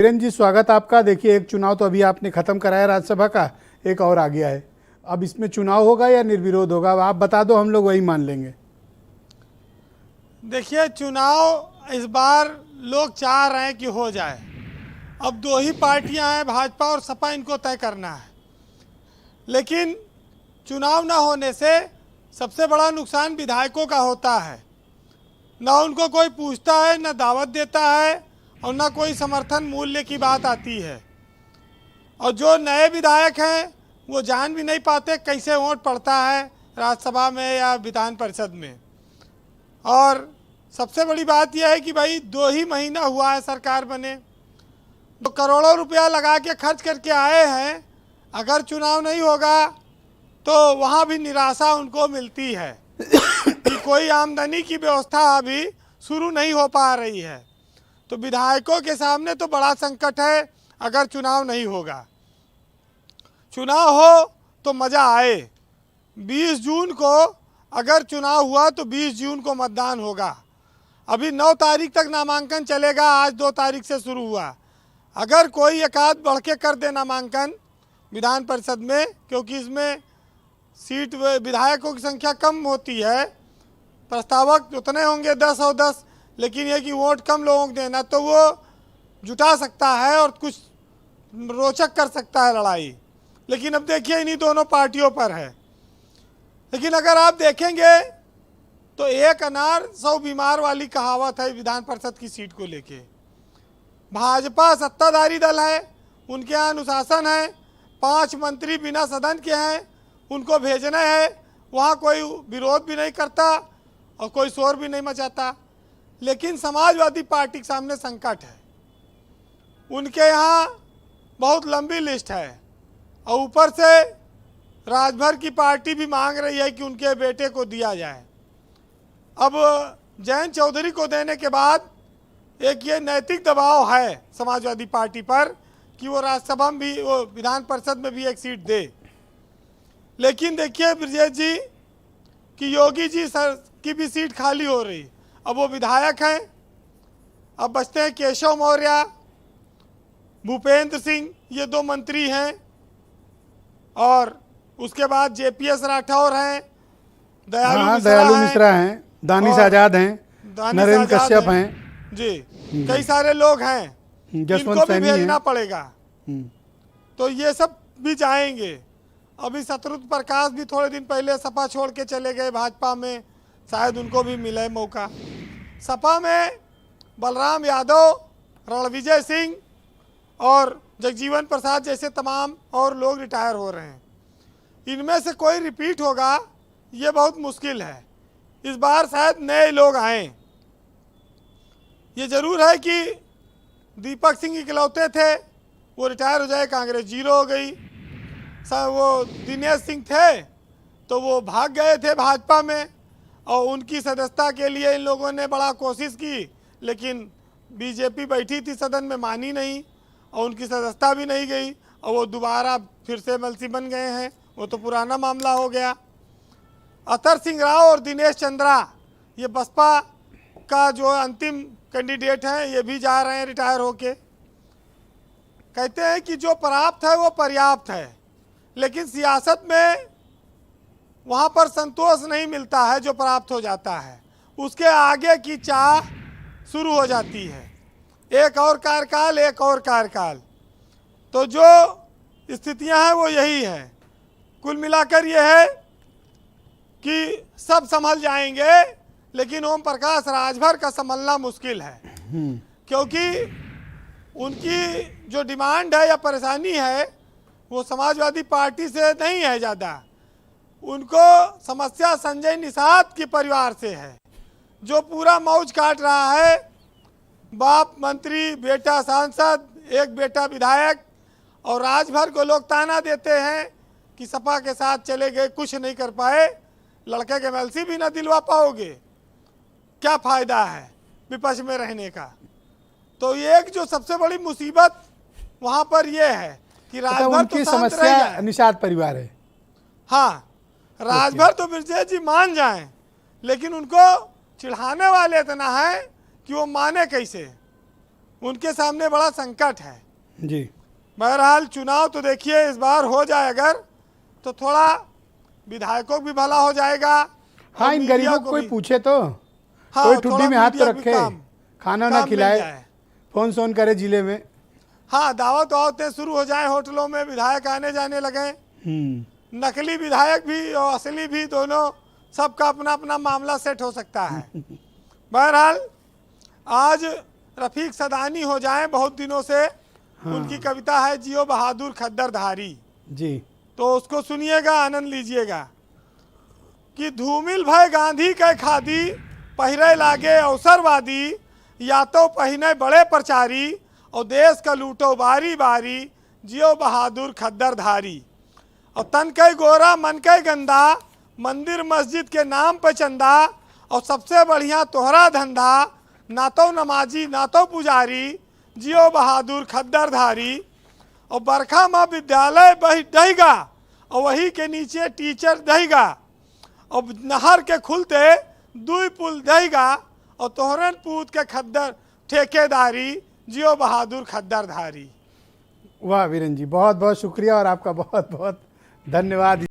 वीरेंद्र जी, स्वागत आपका। देखिए, एक चुनाव तो अभी आपने खत्म कराया राज्यसभा का, एक और आ गया है। अब इसमें चुनाव होगा या निर्विरोध होगा? अब आप बता दो, हम लोग वही मान लेंगे। देखिए, चुनाव इस बार लोग चाह रहे हैं कि हो जाए। अब दो ही पार्टियां हैं, भाजपा और सपा, इनको तय करना है। लेकिन चुनाव ना होने से सबसे बड़ा नुकसान विधायकों का होता है। ना उनको कोई पूछता है, ना दावत देता है, और ना कोई समर्थन मूल्य की बात आती है। और जो नए विधायक हैं वो जान भी नहीं पाते कैसे वोट पड़ता है राज्यसभा में या विधान परिषद में। और सबसे बड़ी बात यह है कि भाई 2 ही महीना हुआ है सरकार बने, तो करोड़ों रुपया लगा के खर्च करके आए हैं। अगर चुनाव नहीं होगा तो वहाँ भी निराशा उनको मिलती है कि कोई आमदनी की व्यवस्था अभी शुरू नहीं हो पा रही है। तो विधायकों के सामने तो बड़ा संकट है अगर चुनाव नहीं होगा। चुनाव हो तो मज़ा आए। 20 जून को अगर चुनाव हुआ तो 20 जून को मतदान होगा। अभी 9 तारीख तक नामांकन चलेगा, आज 2 तारीख से शुरू हुआ। अगर कोई एकाध बढ़ के कर दे नामांकन विधान परिषद में, क्योंकि इसमें सीट विधायकों की संख्या कम होती है, प्रस्तावक उतने होंगे 10 और 10, लेकिन ये कि वोट कम लोगों को देना, तो वो जुटा सकता है और कुछ रोचक कर सकता है लड़ाई। लेकिन अब देखिए, इन्हीं दोनों पार्टियों पर है। लेकिन अगर आप देखेंगे तो एक अनार 100 बीमार वाली कहावत है विधान परिषद की सीट को लेके। भाजपा सत्ताधारी दल है, उनके यहाँ अनुशासन है, 5 मंत्री बिना सदन के हैं, उनको भेजना है, वहाँ कोई विरोध भी नहीं करता और कोई शोर भी नहीं मचाता। लेकिन समाजवादी पार्टी के सामने संकट है। उनके यहाँ बहुत लंबी लिस्ट है और ऊपर से राजभर की पार्टी भी मांग रही है कि उनके बेटे को दिया जाए। अब जयंत चौधरी को देने के बाद एक ये नैतिक दबाव है समाजवादी पार्टी पर कि वो राज्यसभा में भी, वो विधान परिषद में भी एक सीट दे। लेकिन देखिए ब्रजेश जी कि योगी जी सर की भी सीट खाली हो रही। अब वो विधायक हैं, अब बचते हैं केशव मौर्य, भूपेंद्र सिंह, ये 2 मंत्री हैं, और उसके बाद जेपीएस राठौर हैं, दयालु मिश्रा हैं, दानिश आजाद हैं, नरेंद्र कश्यप हैं जी, कई सारे लोग हैं, इनको भी भेजना पड़ेगा। तो ये सब भी जाएंगे। अभी शत्रुघ्न प्रकाश भी थोड़े दिन पहले सपा छोड़ के चले गए भाजपा में, शायद उनको भी मिले मौका। सपा में बलराम यादव, रणविजय सिंह और जगजीवन प्रसाद जैसे तमाम और लोग रिटायर हो रहे हैं। इनमें से कोई रिपीट होगा ये बहुत मुश्किल है। इस बार शायद नए लोग आए। ये जरूर है कि दीपक सिंह इकलौते थे, वो रिटायर हो जाए, कांग्रेस 0 हो गई। वो दिनेश सिंह थे तो वो भाग गए थे भाजपा में, और उनकी सदस्यता के लिए इन लोगों ने बड़ा कोशिश की, लेकिन बीजेपी बैठी थी सदन में, मानी नहीं और उनकी सदस्यता भी नहीं गई, और वो दोबारा फिर से एमएलसी बन गए हैं। वो तो पुराना मामला हो गया। अतर सिंह राव और दिनेश चंद्रा, ये बसपा का जो अंतिम कैंडिडेट हैं, ये भी जा रहे हैं रिटायर होके। कहते हैं कि जो प्राप्त है वो पर्याप्त है, लेकिन सियासत में वहाँ पर संतोष नहीं मिलता है। जो प्राप्त हो जाता है उसके आगे की चाह शुरू हो जाती है, एक और कार्यकाल, एक और कार्यकाल। तो जो स्थितियां हैं वो यही है। कुल मिलाकर ये है कि सब संभल जाएंगे, लेकिन ओम प्रकाश राजभर का संभलना मुश्किल है, क्योंकि उनकी जो डिमांड है या परेशानी है वो समाजवादी पार्टी से नहीं है ज़्यादा। उनको समस्या संजय निषाद के परिवार से है, जो पूरा मौज काट रहा है। बाप मंत्री, बेटा सांसद, एक बेटा विधायक, और राजभर को लोग ताना देते हैं कि सपा के साथ चले गए, कुछ नहीं कर पाए, लड़के के एमएलसी भी ना दिलवा पाओगे, क्या फ़ायदा है विपक्ष में रहने का। तो एक जो सबसे बड़ी मुसीबत वहाँ पर यह है कि राजभर तो समस्या निषाद परिवार है। हाँ, राजभर तो ब्रजेश जी मान जाएं, लेकिन उनको चिढ़ाने वाले इतना है कि वो माने कैसे। उनके सामने बड़ा संकट है। जी। बहरहाल चुनाव तो देखिए इस बार हो जाए अगर, तो थोड़ा विधायकों को भी भला हो जाएगा। हाँ, और इन मीडिया गरीबों को कोई भी। पूछे तो, हाँ, कोई थोड़ा ठुड्डी में हाथ तो मीडिया भी रखे, खाना ना काम मिल खिलाए, जाए। फोन सोन करे जिले में। हाँ, दावत वावतें शुरू हो जाए होटलों में, विधायक आने जाने लगे, नकली विधायक भी और असली भी दोनों, सबका अपना अपना मामला सेट हो सकता है। बहरहाल आज रफीक सदानी हो जाए, बहुत दिनों से उनकी कविता है जियो बहादुर खद्दर धारी जी। तो उसको सुनिएगा, आनंद लीजिएगा कि धूमिल भय गांधी के खादी पहिरे लागे अवसरवादी, या तो पहिने बड़े प्रचारी और देश का लूटो बारी बारी, जियो बहादुर खद्दर धारी। और तन के गोरा मन के गंदा, मंदिर मस्जिद के नाम पे चंदा, और सबसे बढ़िया तोहरा धंधा, ना तो नमाजी ना तो पुजारी, जियो बहादुर खद्दर धारी। और बरखा में विद्यालय दहेगा और वही के नीचे टीचर दहेगा, और नहर के खुलते दुई पुल दहेगा, और तोहरन पूत के खद्दर ठेकेदारी, जियो बहादुर खद्दर धारी। वाह वीरेन जी, बहुत बहुत शुक्रिया और आपका बहुत बहुत धन्यवाद।